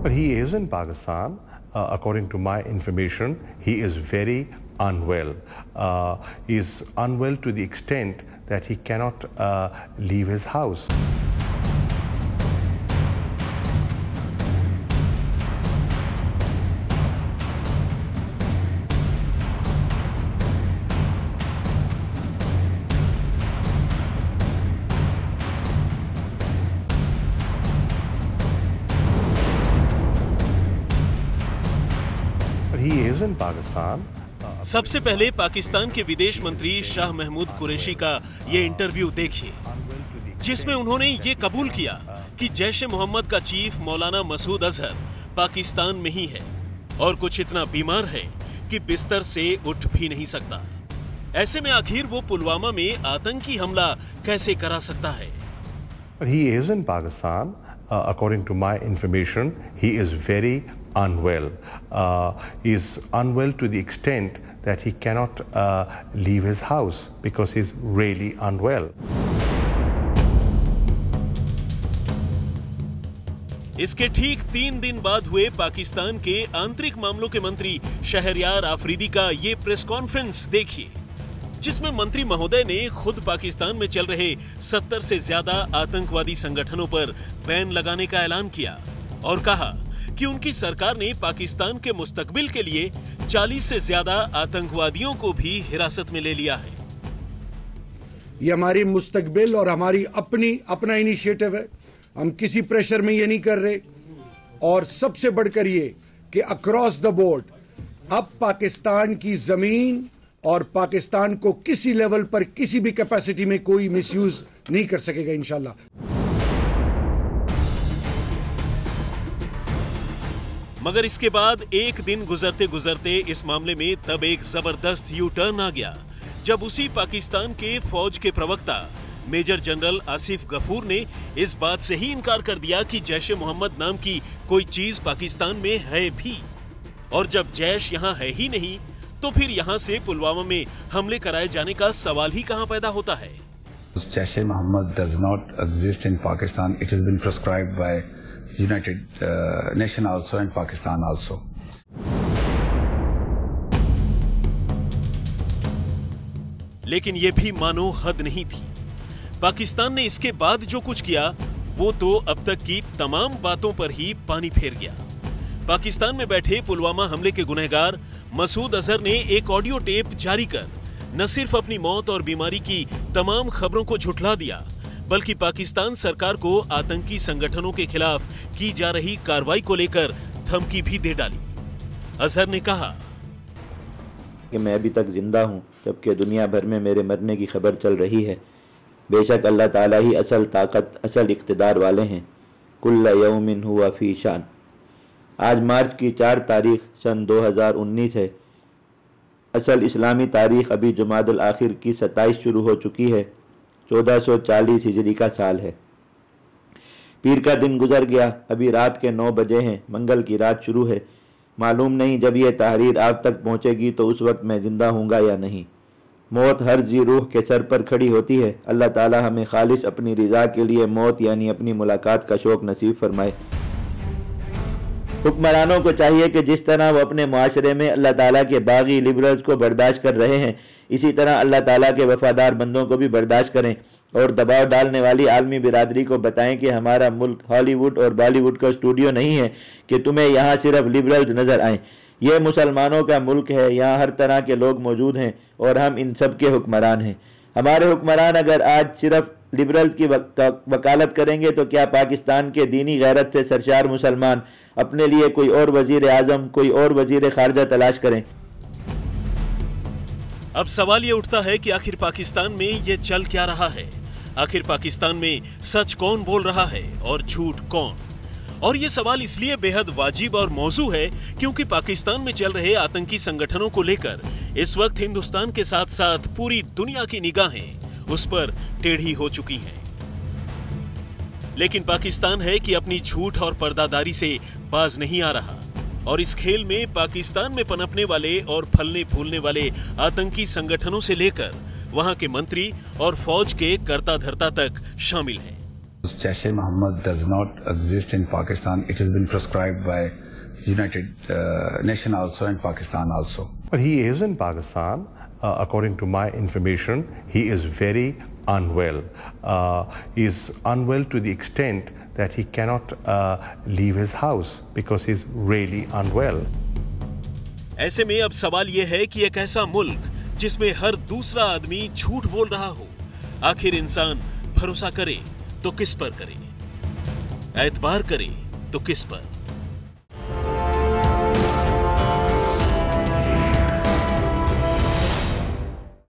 But he is in Pakistan. According to my information, he is very unwell. He is unwell to the extent that he cannot leave his house. He is in Pakistan. सबसे पहले पाकिस्तान के विदेश मंत्री शाह महमूद कुरैशी का ये interview देखिए, जिसमें उन्होंने ये कबूल किया कि जैश ए मोहम्मद का चीफ मौलाना मसूद अजहर पाकिस्तान में ही है और कुछ इतना बीमार है कि बिस्तर से उठ भी नहीं सकता। ऐसे में आखिर वो पुलवामा में आतंकी हमला कैसे करा सकता है? He is in Pakistan. According to my information, he is very unwell. He is unwell to the extent that he cannot leave his house because he's really unwell. इसके ठीक 3 दिन बाद हुए पाकिस्तान के आंतरिक मामलों के मंत्री शहरयार आफरीदी का ये प्रेस कॉन्फ्रेंस देखिए, जिसमें मंत्री महोदय ने खुद पाकिस्तान में चल रहे 70 से ज्यादा आतंकवादी संगठनों पर बैन लगाने का ऐलान किया और कहा कि उनकी सरकार ने पाकिस्तान के मुस्तकबिल के लिए 40 से ज्यादा आतंकवादियों को भी हिरासत में ले लिया है। ये हमारी मुस्तकबिल और हमारी अपना इनिशिएटिव है। हम किसी प्रेशर में ये नहीं कर रहे। और सबसे बढ़कर ये कि अक्रॉस द बोर्ड अब पाकिस्तान की जमीन और पाकिस्तान को किसी लेवल पर किसी भी कैपेसिटी में कोई मिसयूज नहीं कर सकेगा इंशाल्लाह। मगर इसके बाद एक दिन गुजरते गुजरते इस मामले में तब एक जबरदस्त यू टर्न आ गया, जब उसी पाकिस्तान के फौज के प्रवक्ता मेजर जनरल आसिफ गफूर ने इस बात से ही इनकार कर दिया कि जैश ए मोहम्मद नाम की कोई चीज पाकिस्तान में है भी। और जब जैश यहाँ है ही नहीं, तो फिर यहाँ से पुलवामा में हमले कराए जाने का सवाल ही कहाँ पैदा होता है? Jaish-e-Mohammed does not exist in Pakistan. It has been prescribed by United Nations also and Pakistan also. लेकिन ये भी मानो हद नहीं थी। पाकिस्तान ने इसके बाद जो कुछ किया वो तो अब तक की तमाम बातों पर ही पानी फेर गया। पाकिस्तान में बैठे पुलवामा हमले के गुनहगार मसूद अजहर ने एक ऑडियो टेप जारी कर न सिर्फ अपनी मौत और बीमारी की तमाम खबरों को झुठला दिया, बल्कि पाकिस्तान सरकार को आतंकी संगठनों के खिलाफ की जा रही कार्रवाई को लेकर धमकी भी दे डाली। अजहर ने कहा कि मैं अभी तक जिंदा हूं, जबकि दुनिया भर में मेरे मरने की खबर चल रही है। बेशक अल्लाह ताला ही असल ताकत, असल इख्तिदार वाले हैं। कुल्ला यौमिन हुआ फी शान। आज मार्च की 4 तारीख सन 2019 है। असल इस्लामी तारीख अभी जुमादुल आखिर की 27 शुरू हो चुकी है। 1440 हिजरी का साल है। पीर का दिन गुजर गया, अभी रात के 9 बजे हैं। मंगल की रात शुरू है। मालूम नहीं जब ये तहरीर आप तक पहुंचेगी तो उस वक्त मैं जिंदा हूँगा या नहीं। मौत हर जी रूह के सर पर खड़ी होती है। अल्लाह ताला हमें खालिश अपनी रिजा के लिए मौत यानी अपनी मुलाकात का शौक नसीब फरमाए। हुक्मरानों को चाहिए कि जिस तरह वो अपने मुआशरे में अल्लाह ताला के बागी लिबरल्स को बर्दाश्त कर रहे हैं, इसी तरह अल्लाह ताला के वफादार बंदों को भी बर्दाश्त करें और दबाव डालने वाली आलमी बिरादरी को बताएं कि हमारा मुल्क हॉलीवुड और बॉलीवुड का स्टूडियो नहीं है कि तुम्हें यहाँ सिर्फ लिबरल्स नजर आएं। यह मुसलमानों का मुल्क है, यहाँ हर तरह के लोग मौजूद हैं और हम इन सब के हुक्मरान हैं। हमारे हुक्मरान अगर आज सिर्फ लिबरल्स की वकालत करेंगे तो क्या पाकिस्तान के दीनी गैरत से सरशार मुसलमान अपने लिए कोई और वजीर आजम, कोई और वजीर खारजा तलाश करें? अब सवाल ये उठता है कि आखिर पाकिस्तान में ये चल क्या रहा है? आखिर पाकिस्तान में सच कौन बोल रहा है और झूठ कौन? और ये सवाल इसलिए बेहद वाजिब और मौजू है क्योंकि पाकिस्तान में चल रहे आतंकी संगठनों को लेकर इस वक्त हिंदुस्तान के साथ साथ पूरी दुनिया की निगाहें उस पर टेढ़ी हो चुकी हैं। लेकिन पाकिस्तान है कि अपनी झूठ और पर्दादारी से बाज नहीं आ रहा और इस खेल में पाकिस्तान में पनपने वाले और फलने फूलने वाले आतंकी संगठनों से लेकर वहां के मंत्री और फौज के कर्ता धर्ता तक शामिल हैं। Jaish-e Mohammed does not exist in Pakistan. It has been prescribed by United Nations also and Pakistan also. But he is in Pakistan. According to my information, he is very unwell. He is unwell to the extent that he cannot leave his house because he's really unwell. ऐसे में अब सवाल यह है कि एक ऐसा मुल्क जिसमें हर दूसरा आदमी झूठ बोल रहा हो, आखिर इंसान भरोसा करे तो किस पर करे, एतबार करे तो किस पर?